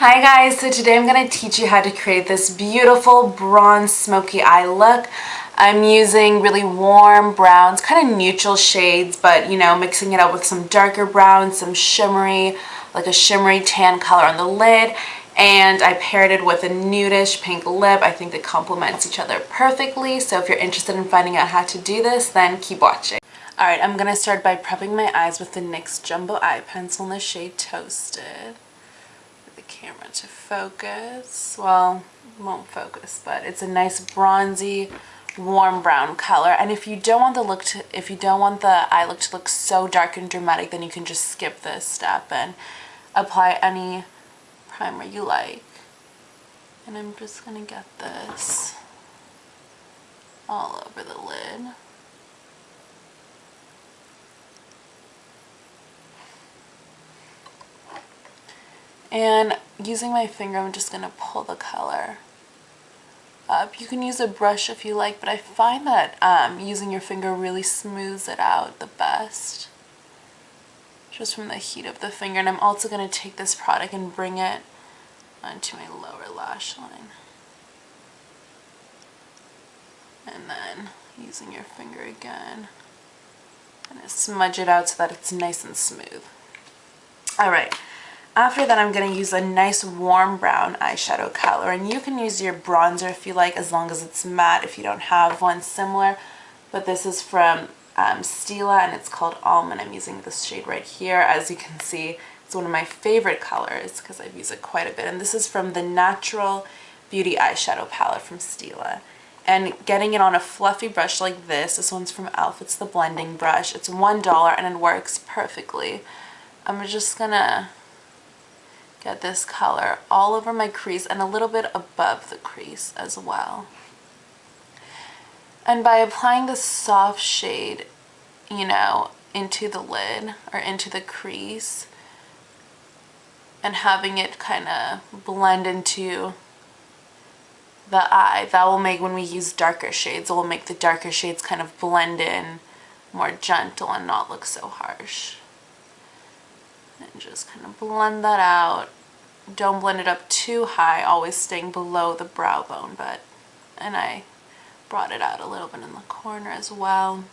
Hi guys, so today I'm going to teach you how to create this beautiful bronze smoky eye look. I'm using really warm browns, kind of neutral shades, but you know, mixing it up with some darker browns, some shimmery, like a shimmery tan color on the lid, and I paired it with a nudish pink lip. I think it complements each other perfectly, so if you're interested in finding out how to do this, then keep watching. Alright, I'm going to start by prepping my eyes with the NYX Jumbo Eye Pencil in the shade Toasted. Camera to focus. Well, it won't focus, but it's a nice bronzy, warm brown color. And if you don't want the eye look to look so dark and dramatic, then you can just skip this step and apply any primer you like. And I'm just gonna get this all over the lid. And using my finger, I'm just going to pull the color up. You can use a brush if you like, but I find that using your finger really smooths it out the best, just from the heat of the finger. And I'm also going to take this product and bring it onto my lower lash line. And then using your finger again, and smudge it out so that it's nice and smooth. Alright. After that, I'm going to use a nice warm brown eyeshadow color, and you can use your bronzer if you like, as long as it's matte if you don't have one similar. But this is from Stilla, and it's called Almond. I'm using this shade right here. As you can see, it's one of my favorite colors because I've used it quite a bit. And this is from the Natural Beauty Eyeshadow Palette from Stilla. And getting it on a fluffy brush like this one's from e.l.f. It's the blending brush. It's $1 and it works perfectly. I'm just going to get this color all over my crease and a little bit above the crease as well. And by applying this soft shade, you know, into the lid or into the crease and having it kind of blend into the eye, that will make, when we use darker shades, it will make the darker shades kind of blend in more gentle and not look so harsh. And just kind of blend that out. Don't blend it up too high, always staying below the brow bone, and I brought it out a little bit in the corner as well.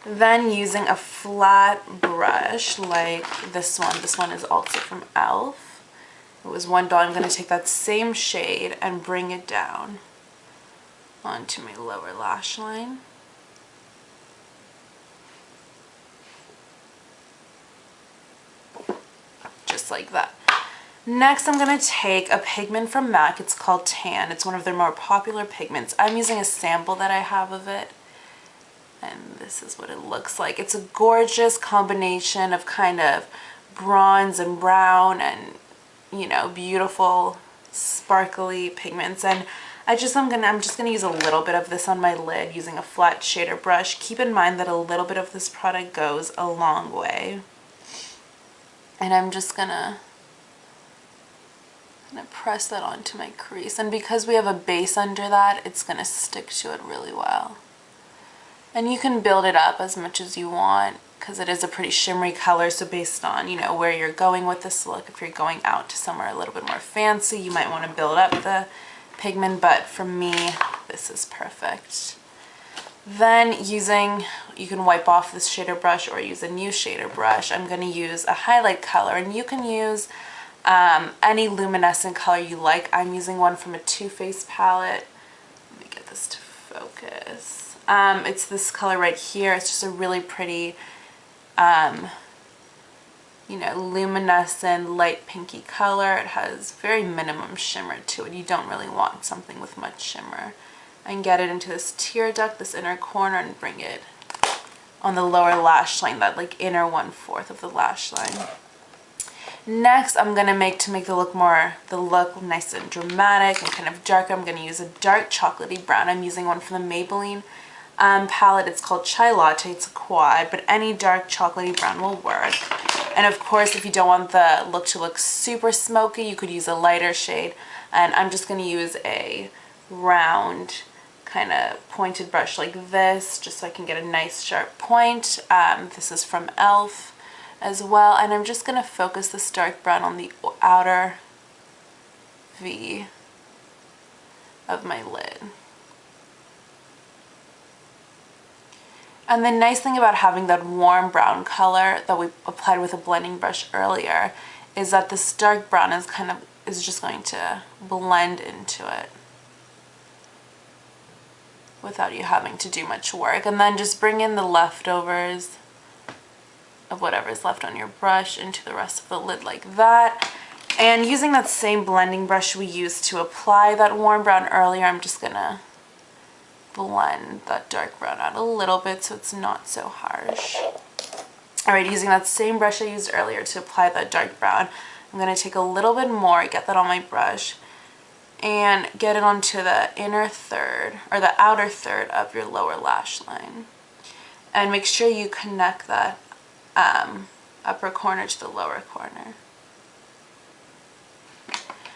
Then using a flat brush like this one is also from e.l.f. It was $1. I'm going to take that same shade and bring it down onto my lower lash line. Just like that. Next, I'm going to take a pigment from MAC. It's called Tan. It's one of their more popular pigments. I'm using a sample that I have of it, and this is what it looks like. It's a gorgeous combination of kind of bronze and brown and, you know, beautiful sparkly pigments. And I'm just gonna use a little bit of this on my lid using a flat shader brush. Keep in mind that a little bit of this product goes a long way. And I'm just gonna press that onto my crease. And because we have a base under that, it's gonna stick to it really well. And you can build it up as much as you want because it is a pretty shimmery color. So based on, you know, where you're going with this look, if you're going out to somewhere a little bit more fancy, you might want to build up the pigment. But for me, this is perfect. Then you can wipe off this shader brush or use a new shader brush. I'm going to use a highlight color, and you can use any luminescent color you like. I'm using one from a Too Faced palette. Let me get this to focus. It's this color right here. It's just a really pretty, you know, luminescent light pinky color. It has very minimum shimmer to it. You don't really want something with much shimmer. And get it into this tear duct, this inner corner, and bring it on the lower lash line, that like inner 1/4 of the lash line. Next, I'm gonna make the look nice and dramatic and kind of dark. I'm gonna use a dark chocolatey brown. I'm using one from the Maybelline palette. It's called Chai Latte. It's a quad, but any dark chocolatey brown will work. And of course, if you don't want the look to look super smoky, you could use a lighter shade. And I'm just gonna use a round kind of pointed brush like this, just so I can get a nice sharp point. This is from e.l.f. as well. And I'm just going to focus this dark brown on the outer V of my lid. And the nice thing about having that warm brown color that we applied with a blending brush earlier is that this dark brown is just going to blend into it without you having to do much work. And then just bring in the leftovers of whatever's left on your brush into the rest of the lid like that. And using that same blending brush we used to apply that warm brown earlier, I'm just gonna blend that dark brown out a little bit so it's not so harsh. Alright, using that same brush I used earlier to apply that dark brown, I'm going to take a little bit more, get that on my brush, and get it onto the inner third, or the outer third of your lower lash line. And make sure you connect that upper corner to the lower corner.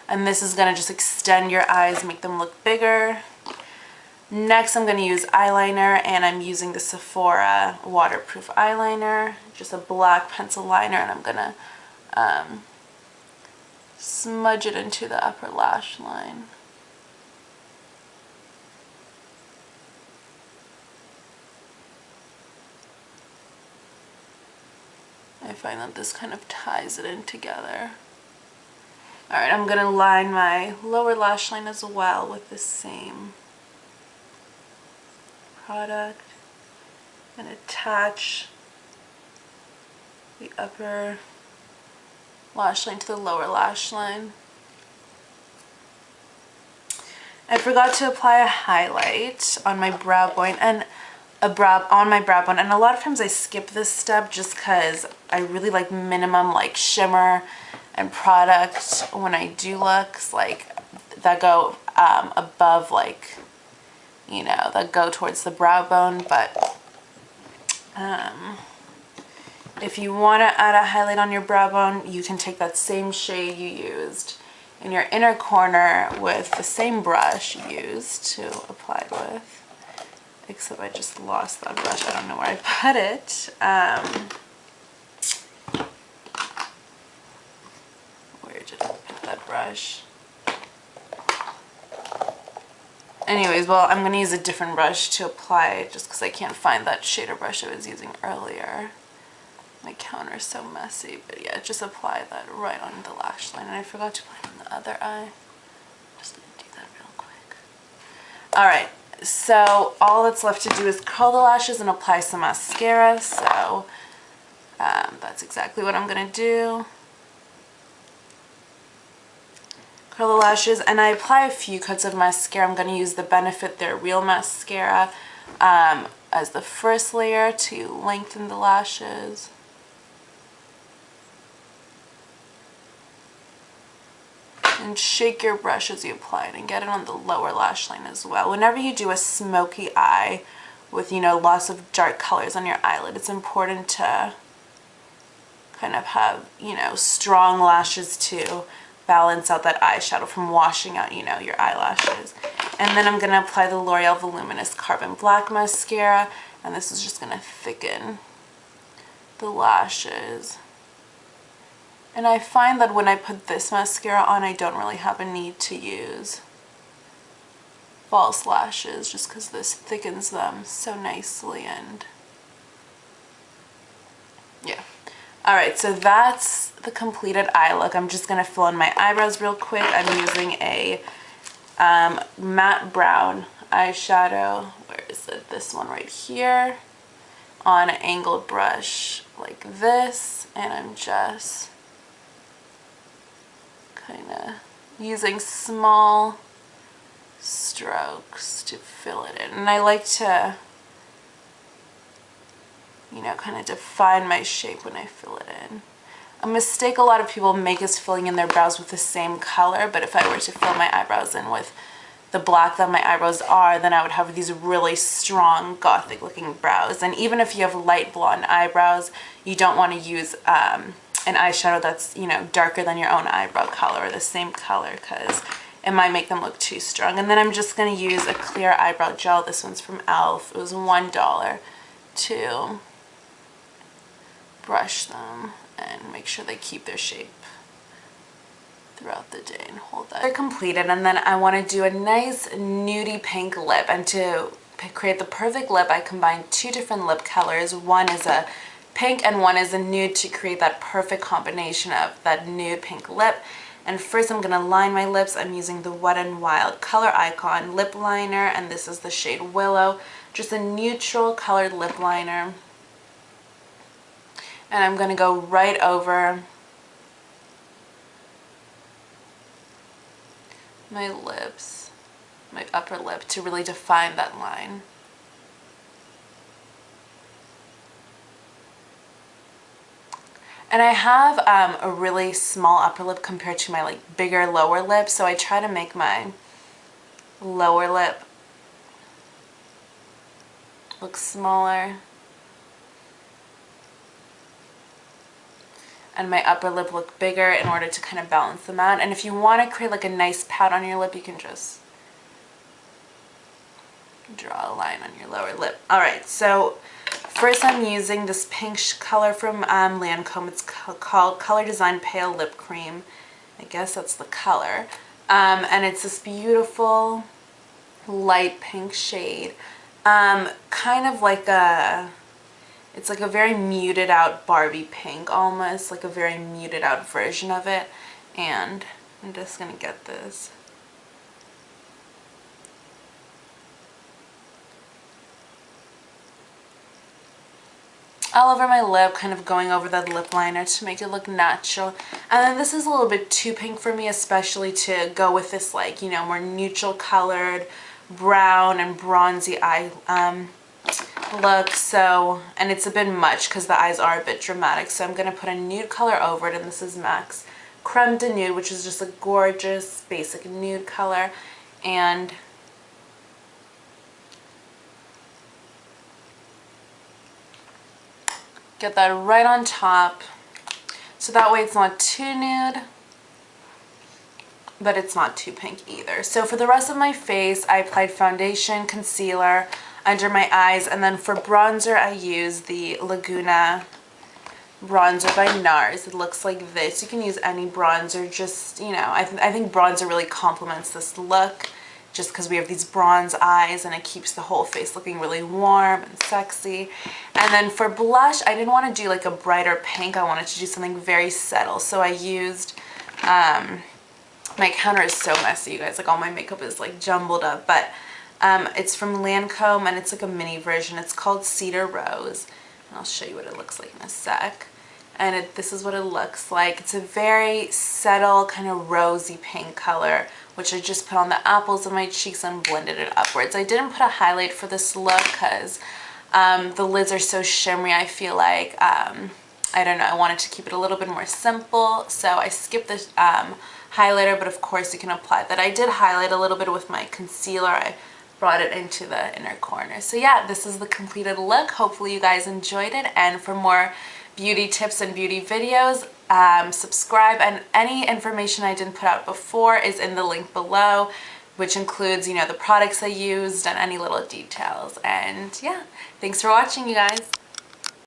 And this is going to just extend your eyes, make them look bigger. Next, I'm going to use eyeliner, and I'm using the Sephora waterproof eyeliner, just a black pencil liner, and I'm going to smudge it into the upper lash line. I find that this kind of ties it in together. Alright, I'm going to line my lower lash line as well with the same product and attach the upper lash line to the lower lash line. I forgot to apply a highlight on my brow bone and a lot of times I skip this step just because I really like minimum like shimmer and product when I do looks like that go above, like, you know, that go towards the brow bone. But if you want to add a highlight on your brow bone, you can take that same shade you used in your inner corner with the same brush you used to apply with. Except I just lost that brush. I don't know where I put it. Where did I put that brush? Anyways, well, I'm going to use a different brush to apply just because I can't find that shader brush I was using earlier. My counter is so messy, but yeah, just apply that right on the lash line. And I forgot to apply it on the other eye. Just going to do that real quick. Alright, so all that's left to do is curl the lashes and apply some mascara. So that's exactly what I'm going to do. Curl the lashes, and I apply a few coats of mascara. I'm going to use the Benefit Their Real Mascara as the first layer to lengthen the lashes. And shake your brush as you apply it and get it on the lower lash line as well. Whenever you do a smoky eye with, you know, lots of dark colors on your eyelid, it's important to kind of have, you know, strong lashes to balance out that eyeshadow from washing out, you know, your eyelashes. And then I'm going to apply the L'Oreal Voluminous Carbon Black Mascara, and this is just going to thicken the lashes. And I find that when I put this mascara on, I don't really have a need to use false lashes just because this thickens them so nicely. And yeah. Alright, so that's the completed eye look. I'm just going to fill in my eyebrows real quick. I'm using a matte brown eyeshadow. Where is it? This one right here. On an angled brush like this. And I'm just kind of using small strokes to fill it in. And I like to, you know, kind of define my shape when I fill it in. A mistake a lot of people make is filling in their brows with the same color, but if I were to fill my eyebrows in with the black that my eyebrows are, then I would have these really strong gothic looking brows. And even if you have light blonde eyebrows, you don't want to use an eyeshadow that's, you know, darker than your own eyebrow color or the same color, because it might make them look too strong. And then I'm just going to use a clear eyebrow gel. This one's from e.l.f. It was $1 to brush them and make sure they keep their shape throughout the day and hold that. They're completed, and then I want to do a nice nudie pink lip, and to create the perfect lip I combined two different lip colors. One is a pink and one is a nude to create that perfect combination of that nude pink lip. And first I'm going to line my lips. I'm using the Wet n Wild Color Icon lip liner, and this is the shade Willow, just a neutral colored lip liner. And I'm going to go right over my lips, my upper lip, to really define that line. And I have a really small upper lip compared to my like bigger lower lip, so I try to make my lower lip look smaller and my upper lip look bigger in order to kind of balance them out. And if you want to create like a nice pout on your lip, you can just draw a line on your lower lip. Alright, so first I'm using this pink color from Lancome. It's called Color Design Pale Lip Cream. I guess that's the color. And it's this beautiful light pink shade. Kind of like a... It's like a very muted out Barbie pink almost, like a very muted out version of it. And I'm just going to get this all over my lip, kind of going over that lip liner to make it look natural. And then this is a little bit too pink for me, especially to go with this like, you know, more neutral colored brown and bronzy eye look. So, and it's a bit much because the eyes are a bit dramatic, so I'm going to put a nude color over it, and this is MAC's Creme de Nude, which is just a gorgeous basic nude color. And get that right on top, so that way it's not too nude, but it's not too pink either. So for the rest of my face, I applied foundation, concealer under my eyes, and then for bronzer, I use the Laguna bronzer by Nars. It looks like this. You can use any bronzer, just, you know, I think bronzer really complements this look, just because we have these bronze eyes and it keeps the whole face looking really warm and sexy. And then for blush, I didn't want to do like a brighter pink. I wanted to do something very subtle. So I used, my counter is so messy, you guys, like all my makeup is like jumbled up, but it's from Lancome and it's like a mini version. It's called Cedar Rose, and I'll show you what it looks like in a sec. And this is what it looks like. It's a very subtle kind of rosy pink color, which I just put on the apples of my cheeks and blended it upwards. I didn't put a highlight for this look because the lids are so shimmery. I feel like, I don't know, I wanted to keep it a little bit more simple, so I skipped the highlighter, but of course you can apply that. I did highlight a little bit with my concealer. I brought it into the inner corner. So yeah, this is the completed look. Hopefully you guys enjoyed it, and for more beauty tips and beauty videos, subscribe, and any information I didn't put out before is in the link below, which includes, you know, the products I used and any little details. And yeah, thanks for watching, you guys.